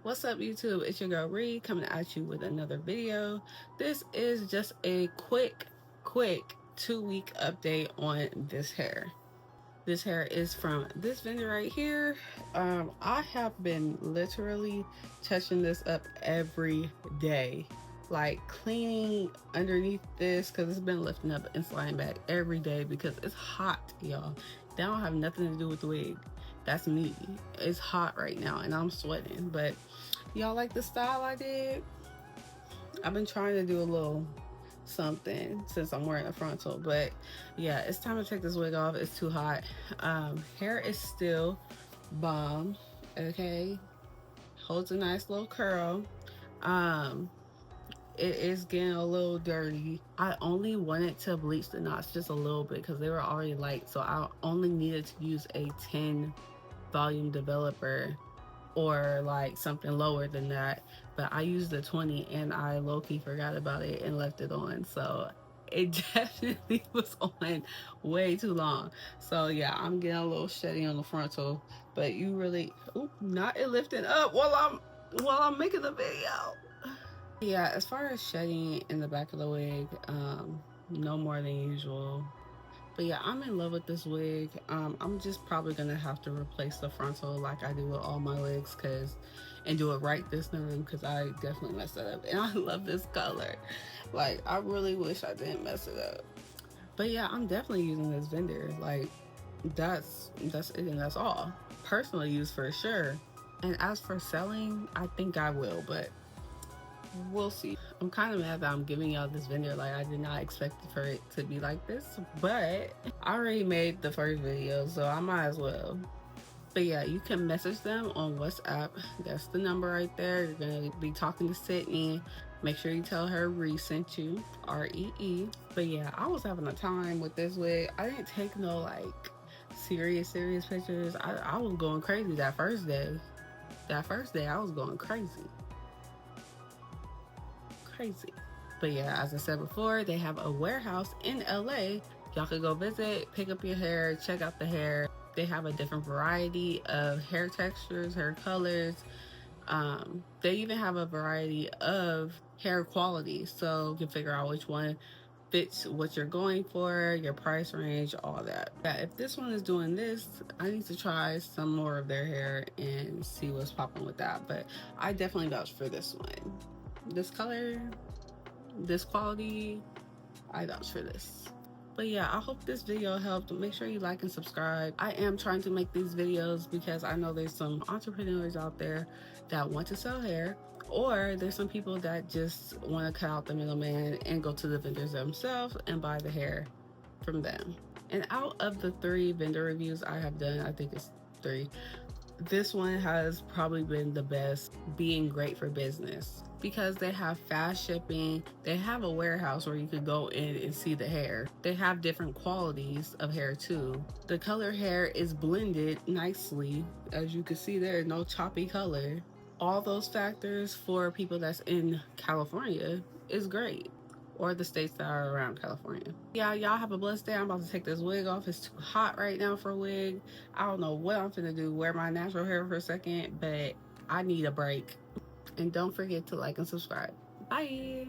What's up, YouTube? It's your girl Ree coming at you with another video. This is just a quick 2-week update on this hair. This hair is from this vendor right here. I have been literally touching this up every day, like cleaning underneath this because it's been lifting up and sliding back every day because it's hot, y'all. That don't have nothing to do with the wig. That's me. It's hot right now and I'm sweating, but y'all like the style I did? I've been trying to do a little something since I'm wearing a frontal, but yeah, it's time to take this wig off. It's too hot. Hair is still bomb. Okay, holds a nice little curl. It is getting a little dirty. I only wanted to bleach the knots just a little bit because they were already light, so I only needed to use a 10 volume developer or like something lower than that, but I used the 20 and I low-key forgot about it and left it on, so it definitely was on way too long. So yeah, I'm getting a little shitty on the frontal, but you really not it lifting up while I'm making the video. Yeah, as far as shedding in the back of the wig, no more than usual. But yeah, I'm in love with this wig. I'm just probably gonna have to replace the frontal like I do with all my wigs, and do it right this time because I definitely messed it up. And I love this color. Like, I really wish I didn't mess it up. But yeah, I'm definitely using this vendor. Like, that's it and that's all. Personal use for sure. And as for selling, I think I will, but we'll see. I'm kind of mad that I'm giving y'all this vendor. Like, I did not expect for it to be like this, but I already made the first video, so I might as well. But yeah, you can message them on WhatsApp. That's the number right there. You're gonna be talking to Sydney. Make sure you tell her Ree sent you, R-E-E. But yeah, I was having a time with this wig. I didn't take no like serious pictures. I was going crazy that first day. I was going crazy. But yeah, as I said before, they have a warehouse in LA. Y'all could go visit, pick up your hair, check out the hair. They have a different variety of hair textures, hair colors. They even have a variety of hair quality, so you can figure out which one fits what you're going for, your price range, all that. Yeah, if this one is doing this, I need to try some more of their hair and see what's popping with that. But I definitely vouch for this one. This color, this quality, I vouch for this. But yeah, I hope this video helped. Make sure you like and subscribe. I am trying to make these videos because I know there's some entrepreneurs out there that want to sell hair, or there's some people that just want to cut out the middleman and go to the vendors themselves and buy the hair from them. And out of the 3 vendor reviews I have done, I think it's 3, this one has probably been the best, being great for business because they have fast shipping. They have a warehouse where you could go in and see the hair. They have different qualities of hair too. The color hair is blended nicely. As you can see, there is no choppy color. All those factors for people that's in California is great, or the states that are around California. Yeah, y'all have a blessed day. I'm about to take this wig off. It's too hot right now for a wig. I don't know what I'm finna do, wear my natural hair for a second, but I need a break. And don't forget to like and subscribe. Bye.